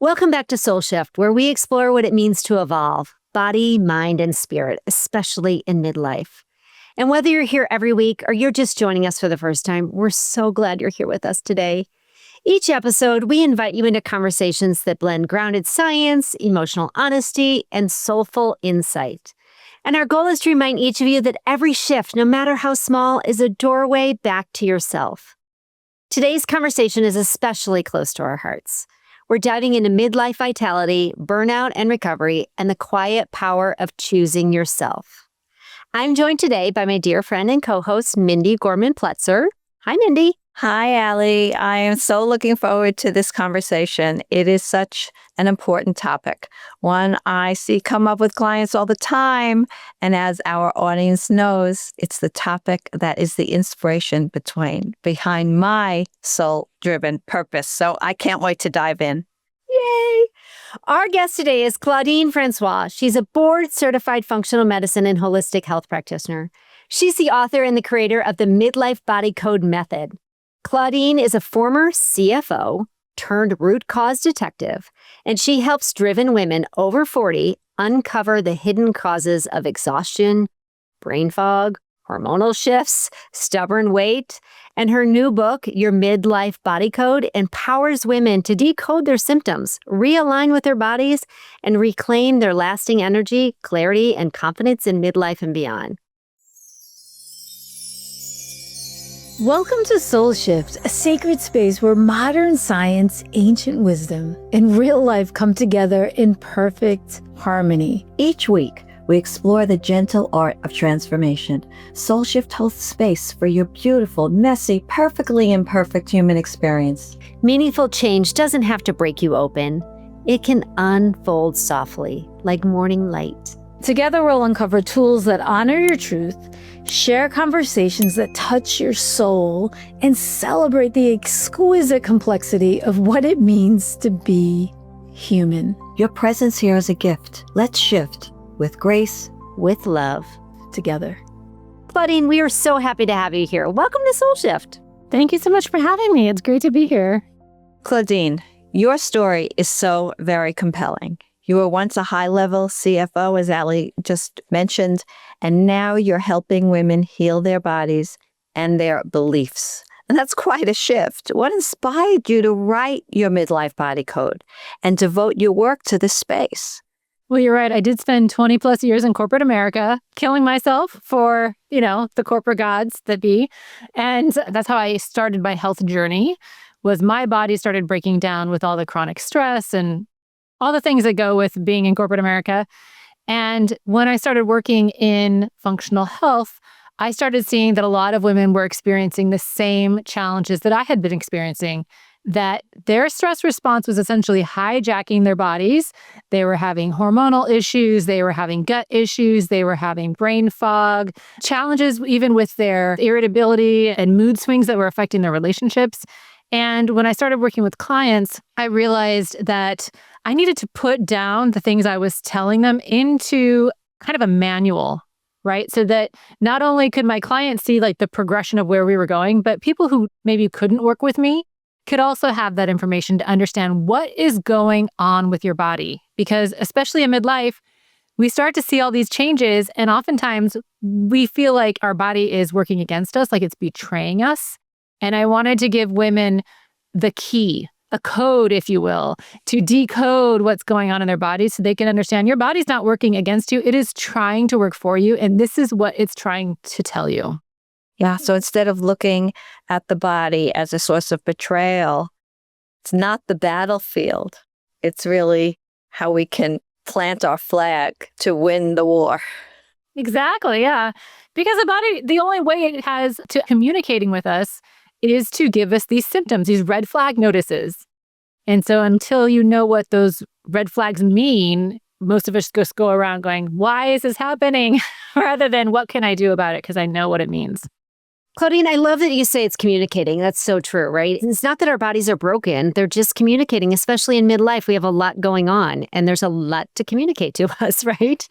Welcome back to SoulShift, where we explore what it means to evolve, body, mind, and spirit, especially in midlife. And whether you're here every week or you're just joining us for the first time, we're so glad you're here with us today. Each episode, we invite you into conversations that blend grounded science, emotional honesty, and soulful insight. And our goal is to remind each of you that every shift, no matter how small, is a doorway back to yourself. Today's conversation is especially close to our hearts. We're diving into midlife vitality, burnout and recovery, and the quiet power of choosing yourself. I'm joined today by my dear friend and co-host, Mindy Gorman-Plutzer. Hi, Mindy. Hi, Allie. I am so looking forward to this conversation. It is such an important topic, one I see come up with clients all the time. And as our audience knows, it's the topic that is the inspiration behind my soul-driven purpose. So I can't wait to dive in. Yay! Our guest today is Claudine Francois. She's a board-certified functional medicine and holistic health practitioner. She's the author and the creator of the Midlife Body Code Method. Claudine is a former CFO turned root cause detective, and she helps driven women over 40 uncover the hidden causes of exhaustion, brain fog, hormonal shifts, stubborn weight, and her new book, Your Midlife Body Code, empowers women to decode their symptoms, realign with their bodies, and reclaim their lasting energy, clarity, and confidence in midlife and beyond. Welcome to SoulShift, a sacred space where modern science, ancient wisdom, and real life come together in perfect harmony. Each week, we explore the gentle art of transformation. SoulShift holds space for your beautiful, messy, perfectly imperfect human experience. Meaningful change doesn't have to break you open. It can unfold softly, like morning light. Together, we'll uncover tools that honor your truth, share conversations that touch your soul, and celebrate the exquisite complexity of what it means to be human. Your presence here is a gift. Let's shift with grace, with love, together. Claudine, we are so happy to have you here. Welcome to SoulShift. Thank you so much for having me. It's great to be here. Claudine, your story is so very compelling. You were once a high-level CFO, as Allie just mentioned, and now you're helping women heal their bodies and their beliefs. And that's quite a shift. What inspired you to write your Midlife Body Code and devote your work to this space? Well, you're right. I did spend 20 plus years in corporate America, killing myself for, the corporate gods that be. And that's how I started my health journey, was my body started breaking down with all the chronic stress and all the things that go with being in corporate America. And when I started working in functional health, I started seeing that a lot of women were experiencing the same challenges that I had been experiencing, that their stress response was essentially hijacking their bodies. They were having hormonal issues, they were having gut issues, they were having brain fog, challenges even with their irritability and mood swings that were affecting their relationships. And when I started working with clients, I realized that I needed to put down the things I was telling them into kind of a manual, right? So that not only could my clients see like the progression of where we were going, but people who maybe couldn't work with me could also have that information to understand what is going on with your body. Because especially in midlife, we start to see all these changes, and oftentimes we feel like our body is working against us, like it's betraying us. And I wanted to give women the key, a code, if you will, to decode what's going on in their bodies so they can understand your body's not working against you. It is trying to work for you. And this is what it's trying to tell you. Yeah, so instead of looking at the body as a source of betrayal, it's not the battlefield. It's really how we can plant our flag to win the war. Exactly, yeah. Because the body, the only way it has to communicating with us is to give us these symptoms, these red flag notices. And so until you know what those red flags mean, most of us just go around going, why is this happening? Rather than what can I do about it? Because I know what it means. Claudine, I love that you say it's communicating. That's so true, right? It's not that our bodies are broken. They're just communicating, especially in midlife. We have a lot going on and there's a lot to communicate to us, right?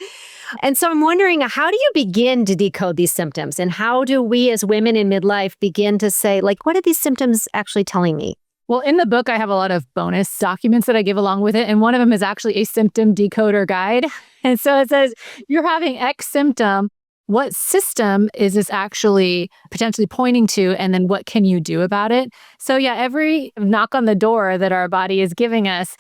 And so I'm wondering, how do you begin to decode these symptoms? And how do we as women in midlife begin to say, like, what are these symptoms actually telling me? Well, in the book, I have a lot of bonus documents that I give along with it. And one of them is actually a symptom decoder guide. And so it says, you're having X symptom. What system is this actually potentially pointing to? And then what can you do about it? So yeah, every knock on the door that our body is giving us,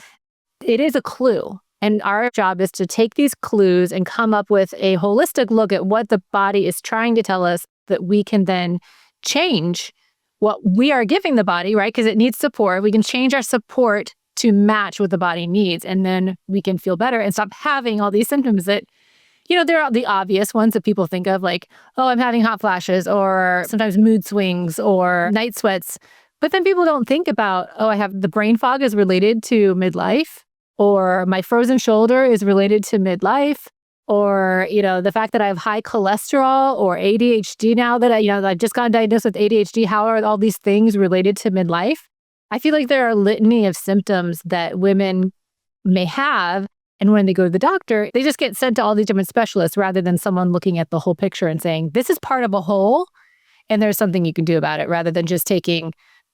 it is a clue. And our job is to take these clues and come up with a holistic look at what the body is trying to tell us that we can then change what we are giving the body, right? Because it needs support. We can change our support to match what the body needs. And then we can feel better and stop having all these symptoms that, there are the obvious ones that people think of, like, oh, I'm having hot flashes, or sometimes mood swings, or night sweats. But then people don't think about, oh, I have the brain fog is related to midlife, or my frozen shoulder is related to midlife, or, the fact that I have high cholesterol or ADHD now that I've just gotten diagnosed with ADHD. How are all these things related to midlife? I feel like there are a litany of symptoms that women may have. And when they go to the doctor, they just get sent to all these different specialists rather than someone looking at the whole picture and saying, this is part of a whole, and there's something you can do about it, rather than just taking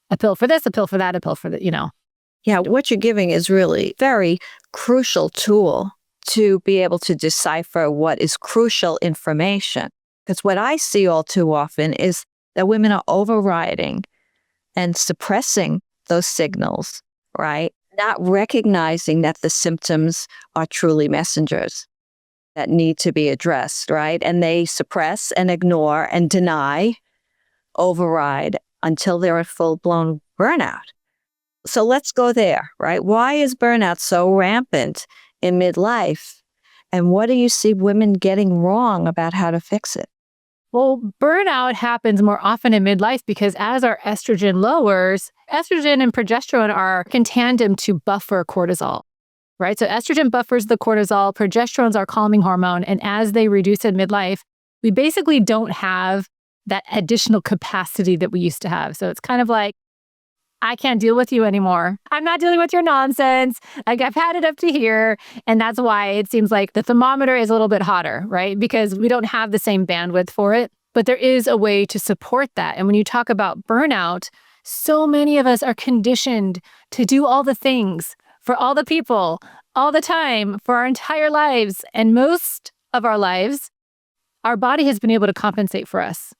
a pill for this, a pill for that, a pill for that, Yeah, what you're giving is really very crucial tool to be able to decipher what is crucial information. Because what I see all too often is that women are overriding and suppressing those signals, right? Not recognizing that the symptoms are truly messengers that need to be addressed, right? And they suppress and ignore and deny, override until they're at full-blown burnout. So let's go there, right? Why is burnout so rampant in midlife? And what do you see women getting wrong about how to fix it? Well, burnout happens more often in midlife because as our estrogen lowers, estrogen and progesterone are in tandem to buffer cortisol, right? So estrogen buffers the cortisol, progesterone's our calming hormone. And as they reduce in midlife, we basically don't have that additional capacity that we used to have. So it's kind of like, I can't deal with you anymore. I'm not dealing with your nonsense. Like, I've had it up to here. And that's why it seems like the thermometer is a little bit hotter, right? Because we don't have the same bandwidth for it. But there is a way to support that. And when you talk about burnout, so many of us are conditioned to do all the things for all the people, all the time, for our entire lives. And most of our lives, our body has been able to compensate for us.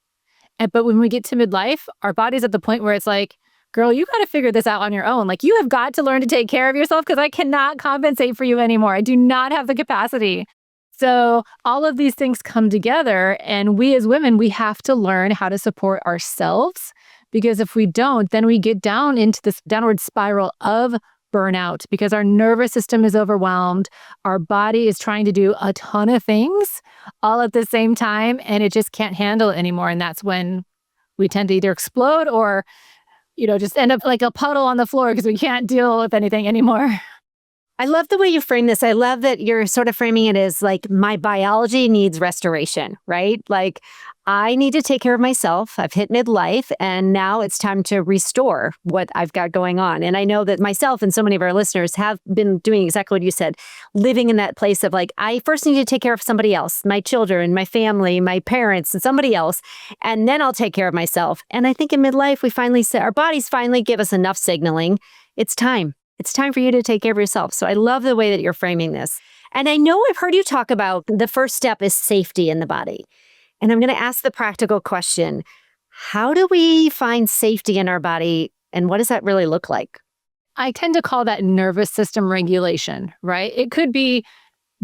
But when we get to midlife, our body's at the point where it's like, girl, you got to figure this out on your own. Like, you have got to learn to take care of yourself because I cannot compensate for you anymore. I do not have the capacity. So all of these things come together. And we as women, we have to learn how to support ourselves, because if we don't, then we get down into this downward spiral of burnout because our nervous system is overwhelmed. Our body is trying to do a ton of things all at the same time, and it just can't handle it anymore. And that's when we tend to either explode or just end up like a puddle on the floor because we can't deal with anything anymore. I love the way you frame this. I love that you're sort of framing it as like, my biology needs restoration, right? Like, I need to take care of myself. I've hit midlife, and now it's time to restore what I've got going on. And I know that myself and so many of our listeners have been doing exactly what you said, living in that place of like, I first need to take care of somebody else, my children, my family, my parents, and somebody else, and then I'll take care of myself. And I think in midlife, we finally our bodies finally give us enough signaling. It's time. It's time for you to take care of yourself. So I love the way that you're framing this. And I know I've heard you talk about the first step is safety in the body. And I'm going to ask the practical question. How do we find safety in our body, and what does that really look like? I tend to call that nervous system regulation, right? It could be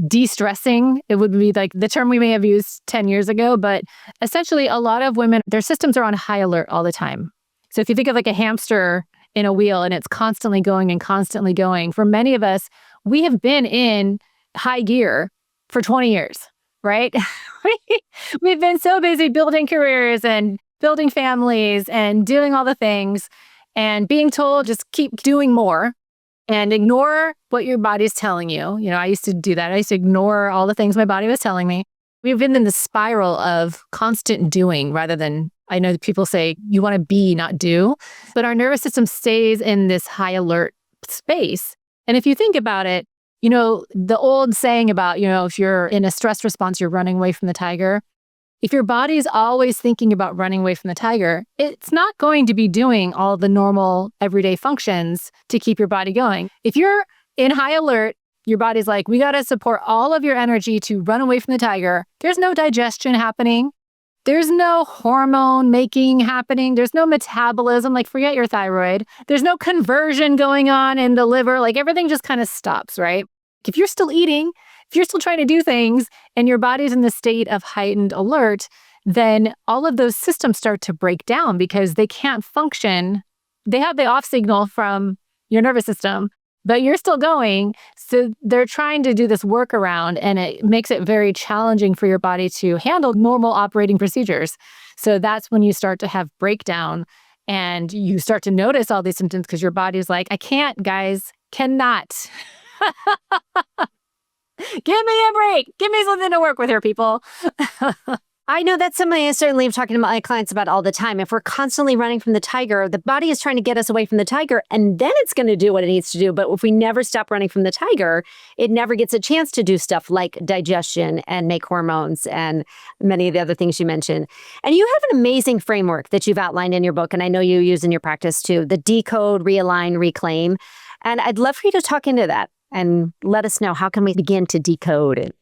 de-stressing. It would be like the term we may have used 10 years ago, but essentially a lot of women, their systems are on high alert all the time. So if you think of like a hamster in a wheel and it's constantly going and constantly going, for many of us, we have been in high gear for 20 years, right? We've been so busy building careers and building families and doing all the things and being told just keep doing more and ignore what your body's telling you. I used to do that. I used to ignore all the things my body was telling me. We've been in the spiral of constant doing rather than, I know that people say you want to be, not do, but our nervous system stays in this high alert space. And if you think about it, the old saying about, if you're in a stress response, you're running away from the tiger. If your body's always thinking about running away from the tiger, it's not going to be doing all the normal everyday functions to keep your body going. If you're in high alert, your body's like, we got to support all of your energy to run away from the tiger. There's no digestion happening. There's no hormone making happening. There's no metabolism, like forget your thyroid. There's no conversion going on in the liver. Like everything just kind of stops, right? If you're still eating, if you're still trying to do things and your body's in the state of heightened alert, then all of those systems start to break down because they can't function. They have the off signal from your nervous system, but you're still going. So they're trying to do this workaround, and it makes it very challenging for your body to handle normal operating procedures. So that's when you start to have breakdown and you start to notice all these symptoms because your body's like, I can't, guys, cannot. Give me a break. Give me something to work with here, people. I know that's something I certainly am talking to my clients about all the time. If we're constantly running from the tiger, the body is trying to get us away from the tiger, and then it's going to do what it needs to do. But if we never stop running from the tiger, it never gets a chance to do stuff like digestion and make hormones and many of the other things you mentioned. And you have an amazing framework that you've outlined in your book, and I know you use in your practice too, the Decode, Realign, Reclaim. And I'd love for you to talk into that and let us know, how can we begin to decode it?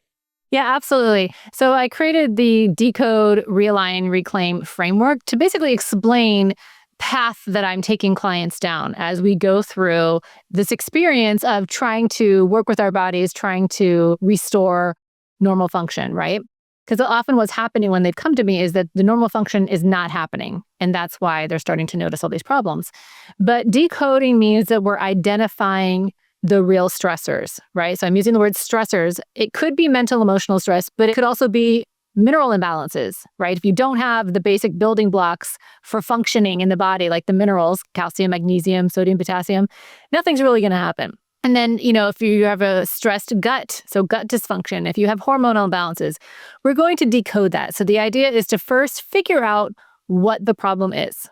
Yeah, absolutely. So I created the Decode, Realign, Reclaim framework to basically explain path that I'm taking clients down as we go through this experience of trying to work with our bodies, trying to restore normal function, right? Because often what's happening when they've come to me is that the normal function is not happening. And that's why they're starting to notice all these problems. But decoding means that we're identifying the real stressors, right? So I'm using the word stressors. It could be mental, emotional stress, but it could also be mineral imbalances, right? If you don't have the basic building blocks for functioning in the body, like the minerals, calcium, magnesium, sodium, potassium, nothing's really going to happen. And then, if you have a stressed gut, so gut dysfunction, if you have hormonal imbalances, we're going to decode that. So the idea is to first figure out what the problem is.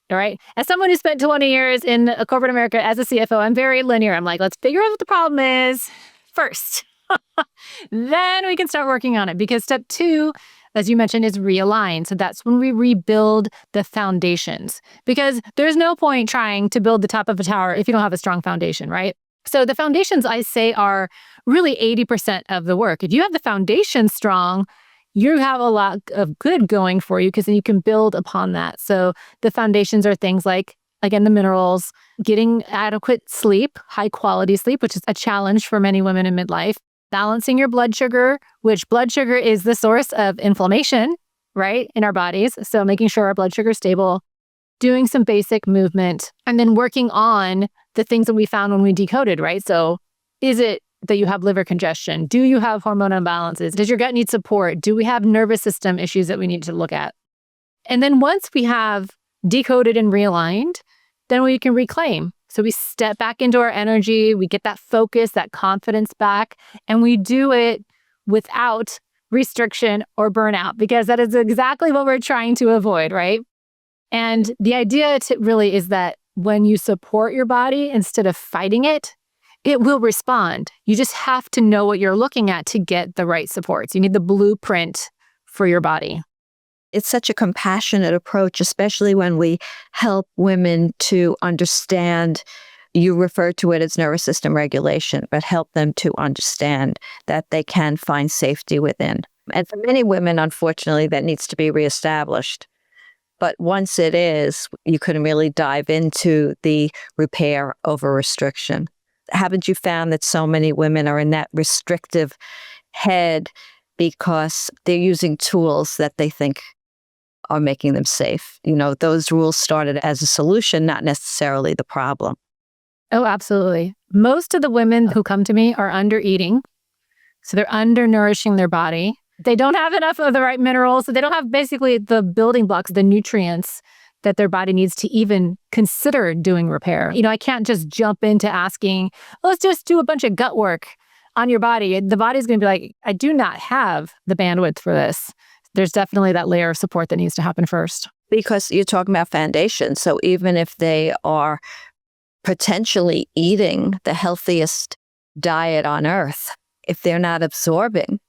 All right. As someone who spent 20 years in corporate America as a CFO, I'm very linear. I'm like, let's figure out what the problem is first. Then we can start working on it. Because step 2, as you mentioned, is realign. So that's when we rebuild the foundations. Because there's no point trying to build the top of a tower if you don't have a strong foundation, right? So the foundations, I say, are really 80% of the work. If you have the foundation strong, you have a lot of good going for you because then you can build upon that. So the foundations are things like, again, the minerals, getting adequate sleep, high quality sleep, which is a challenge for many women in midlife, balancing your blood sugar, which blood sugar is the source of inflammation, right, in our bodies. So making sure our blood sugar is stable, doing some basic movement, and then working on the things that we found when we decoded, right? So is it that you have liver congestion? Do you have hormonal imbalances? Does your gut need support? Do we have nervous system issues that we need to look at? And then once we have decoded and realigned, then we can reclaim. So we step back into our energy, we get that focus, that confidence back, and we do it without restriction or burnout, because that is exactly what we're trying to avoid, right? And the idea really is that when you support your body instead of fighting it, it will respond. You just have to know what you're looking at to get the right supports. You need the blueprint for your body. It's such a compassionate approach, especially when we help women to understand. You refer to it as nervous system regulation, but help them to understand that they can find safety within. And for many women, unfortunately, that needs to be reestablished. But once it is, you can really dive into the repair over restriction. Haven't you found that so many women are in that restrictive head because they're using tools that they think are making them safe? Those rules started as a solution, not necessarily the problem. Oh, absolutely. Most of the women who come to me are under eating. So they're undernourishing their body. They don't have enough of the right minerals. So they don't have basically the building blocks, the nutrients that their body needs to even consider doing repair. I can't just jump into asking, let's just do a bunch of gut work on your body. The body's going to be like, I do not have the bandwidth for this. There's definitely that layer of support that needs to happen first. Because you're talking about foundation. So even if they are potentially eating the healthiest diet on earth, if they're not absorbing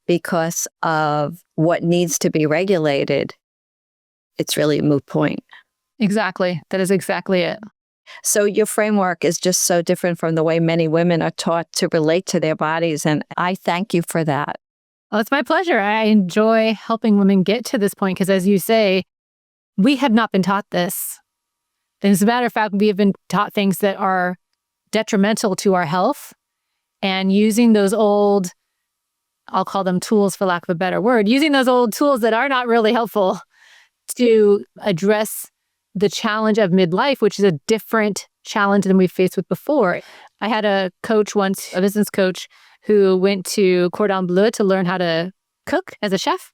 because of what needs to be regulated, it's really a moot point. Exactly. That is exactly it. So your framework is just so different from the way many women are taught to relate to their bodies. And I thank you for that. Well, it's my pleasure. I enjoy helping women get to this point because, as you say, we have not been taught this. As a matter of fact, we have been taught things that are detrimental to our health, and using those old, I'll call them tools for lack of a better word, using those old tools that are not really helpful to address the challenge of midlife, which is a different challenge than we've faced with before. I had a coach once, a business coach, who went to Cordon Bleu to learn how to cook as a chef.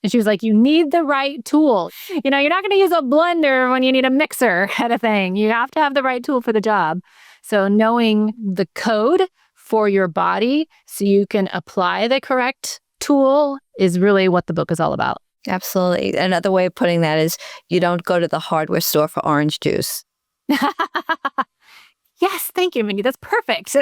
And she was like, you need the right tool. You're not going to use a blender when you need a mixer kind of thing. You have to have the right tool for the job. So knowing the code for your body so you can apply the correct tool is really what the book is all about. Absolutely. Another way of putting that is you don't go to the hardware store for orange juice. Yes, thank you, Mindy. That's perfect.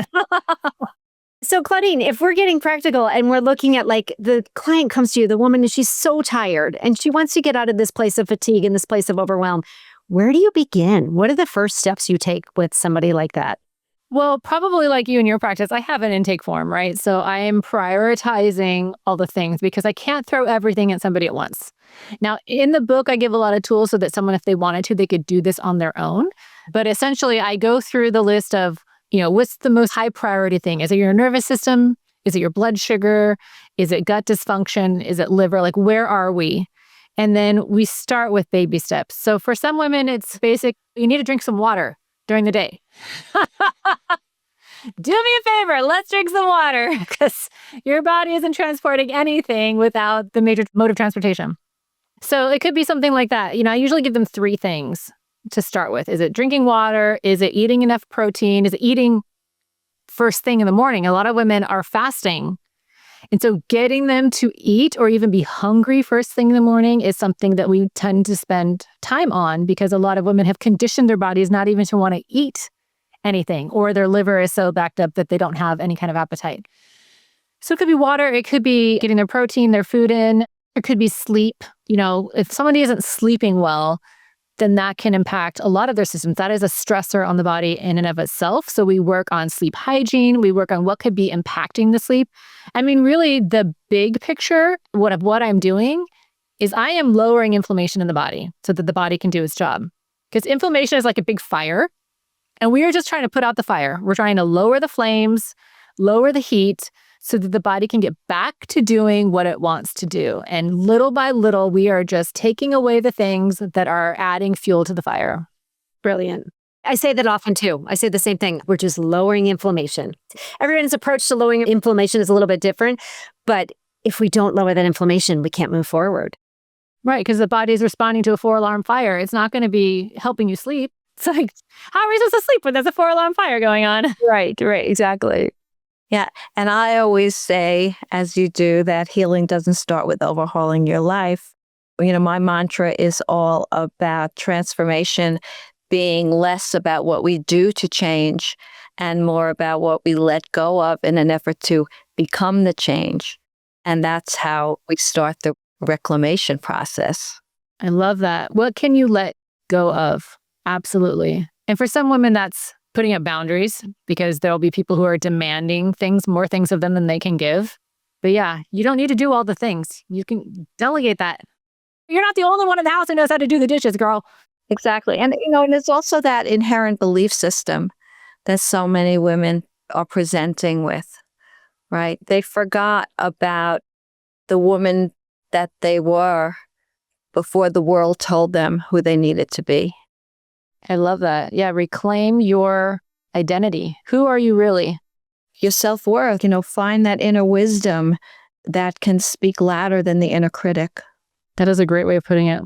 So Claudine, if we're getting practical and we're looking at like the client comes to you, the woman, and she's so tired and she wants to get out of this place of fatigue and this place of overwhelm, where do you begin? What are the first steps you take with somebody like that? Well, probably like you in your practice, I have an intake form, right? So I am prioritizing all the things because I can't throw everything at somebody at once. Now, in the book, I give a lot of tools so that someone, if they wanted to, they could do this on their own. But essentially, I go through the list of, what's the most high priority thing? Is it your nervous system? Is it your blood sugar? Is it gut dysfunction? Is it liver? Like, where are we? And then we start with baby steps. So for some women, it's basic. You need to drink some water during the day. Do me a favor, let's drink some water because your body isn't transporting anything without the major mode of transportation. So it could be something like that. I usually give them 3 things to start with. Is it drinking water? Is it eating enough protein? Is it eating first thing in the morning? A lot of women are fasting. And so getting them to eat or even be hungry first thing in the morning is something that we tend to spend time on because a lot of women have conditioned their bodies not even to want to eat anything, or their liver is so backed up that they don't have any kind of appetite. So it could be water. It could be getting their protein, their food in. It could be sleep. If somebody isn't sleeping well, then that can impact a lot of their systems. That is a stressor on the body in and of itself. So we work on sleep hygiene. We work on what could be impacting the sleep. I mean, really, the big picture, what I'm doing is I am lowering inflammation in the body so that the body can do its job. Because inflammation is like a big fire, and we are just trying to put out the fire. We're trying to lower the flames, lower the heat, so that the body can get back to doing what it wants to do. And little by little, we are just taking away the things that are adding fuel to the fire. Brilliant. I say that often too. I say the same thing. We're just lowering inflammation. Everyone's approach to lowering inflammation is a little bit different, but if we don't lower that inflammation, we can't move forward. Right, because the body is responding to a 4-alarm fire. It's not going to be helping you sleep. It's like, how are we supposed to sleep when there's a 4-alarm fire going on? Right, exactly. Yeah. And I always say, as you do, that healing doesn't start with overhauling your life. My mantra is all about transformation being less about what we do to change and more about what we let go of in an effort to become the change. And that's how we start the reclamation process. I love that. What can you let go of? Absolutely. And for some women, that's putting up boundaries because there'll be people who are demanding more things of them than they can give. But yeah, you don't need to do all the things. You can delegate that. You're not the only one in the house who knows how to do the dishes, girl. Exactly. And, and it's also that inherent belief system that so many women are presenting with, right? They forgot about the woman that they were before the world told them who they needed to be. I love that. Yeah, reclaim your identity. Who are you really? Your self-worth, find that inner wisdom that can speak louder than the inner critic. That is a great way of putting it.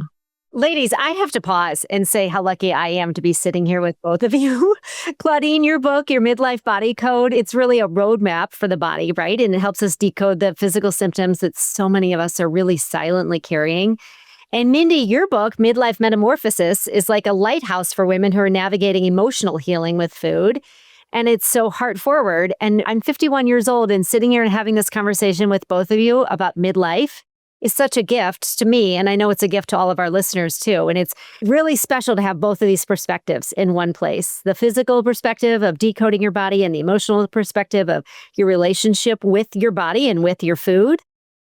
Ladies, I have to pause and say how lucky I am to be sitting here with both of you. Claudine, your book, Your Midlife Body Code, it's really a roadmap for the body, right? And it helps us decode the physical symptoms that so many of us are really silently carrying. And Mindy, your book, Midlife Metamorphosis, is like a lighthouse for women who are navigating emotional healing with food. And it's so heart forward. And I'm 51 years old, and sitting here and having this conversation with both of you about midlife is such a gift to me. And I know it's a gift to all of our listeners too. And it's really special to have both of these perspectives in one place. The physical perspective of decoding your body and the emotional perspective of your relationship with your body and with your food.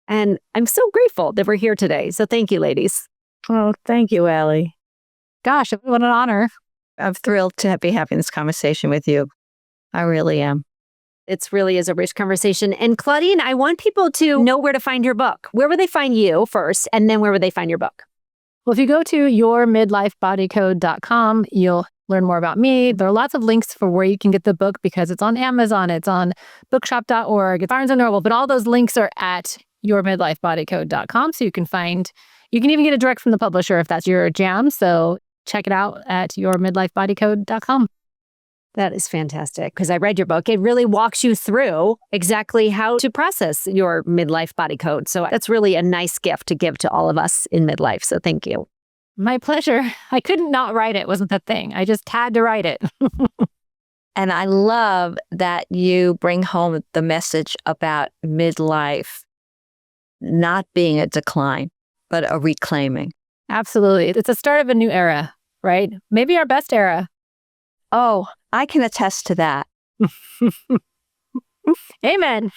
And I'm so grateful that we're here today. So thank you, ladies. Oh, thank you, Allie. Gosh, what an honor. I'm thrilled to be having this conversation with you. I really am. It's really is a rich conversation. And Claudine, I want people to know where to find your book. Where would they find you first? And then where would they find your book? Well, if you go to yourmidlifebodycode.com, you'll learn more about me. There are lots of links for where you can get the book because it's on Amazon, it's on bookshop.org, it's Barnes & Noble, but all those links are at yourmidlifebodycode.com. So you can even get it direct from the publisher if that's your jam. So check it out at yourmidlifebodycode.com. That is fantastic because I read your book. It really walks you through exactly how to process your midlife body code. So that's really a nice gift to give to all of us in midlife. So thank you. My pleasure. I couldn't not write it, wasn't the thing. I just had to write it. And I love that you bring home the message about midlife not being a decline, but a reclaiming. Absolutely. It's the start of a new era, right? Maybe our best era. Oh, I can attest to that. Amen.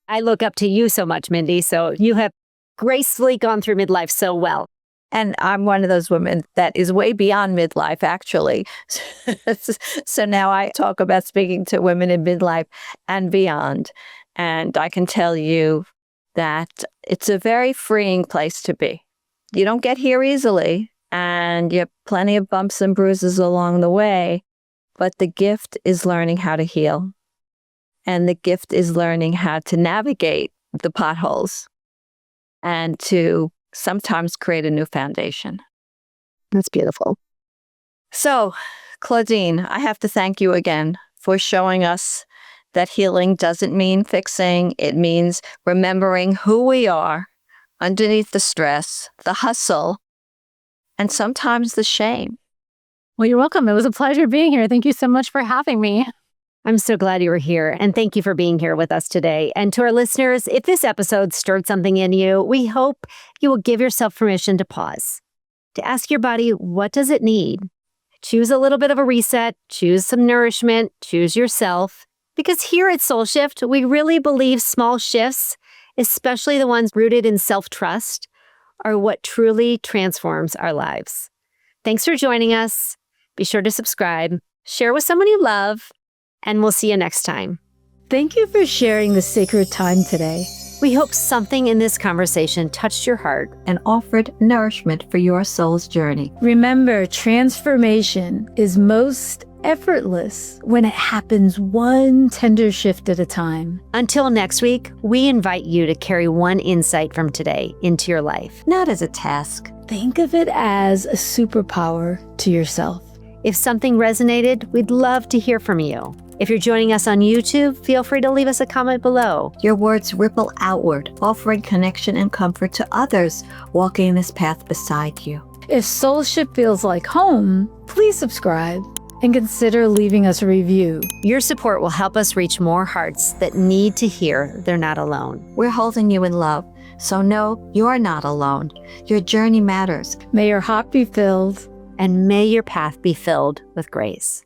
I look up to you so much, Mindy. So you have gracefully gone through midlife so well. And I'm one of those women that is way beyond midlife, actually. So now I talk about speaking to women in midlife and beyond. And I can tell you that it's a very freeing place to be. You don't get here easily, and you have plenty of bumps and bruises along the way. But the gift is learning how to heal. And the gift is learning how to navigate the potholes and to sometimes create a new foundation. That's beautiful. So, Claudine, I have to thank you again for showing us that healing doesn't mean fixing. It means remembering who we are underneath the stress, the hustle, and sometimes the shame. Well, you're welcome. It was a pleasure being here. Thank you so much for having me. I'm so glad you were here. And thank you for being here with us today. And to our listeners, if this episode stirred something in you, we hope you will give yourself permission to pause, to ask your body, what does it need? Choose a little bit of a reset, choose some nourishment, choose yourself. Because here at SoulShift, we really believe small shifts, especially the ones rooted in self-trust, are what truly transforms our lives. Thanks for joining us. Be sure to subscribe, share with someone you love, and we'll see you next time. Thank you for sharing the sacred time today. We hope something in this conversation touched your heart and offered nourishment for your soul's journey. Remember, transformation is most effortless when it happens one tender shift at a time. Until next week, we invite you to carry one insight from today into your life. Not as a task. Think of it as a superpower to yourself. If something resonated, we'd love to hear from you. If you're joining us on YouTube, feel free to leave us a comment below. Your words ripple outward, offering connection and comfort to others walking this path beside you. If SoulShift feels like home, please subscribe and consider leaving us a review. Your support will help us reach more hearts that need to hear they're not alone. We're holding you in love, so know you're not alone. Your journey matters. May your heart be filled. And may your path be filled with grace.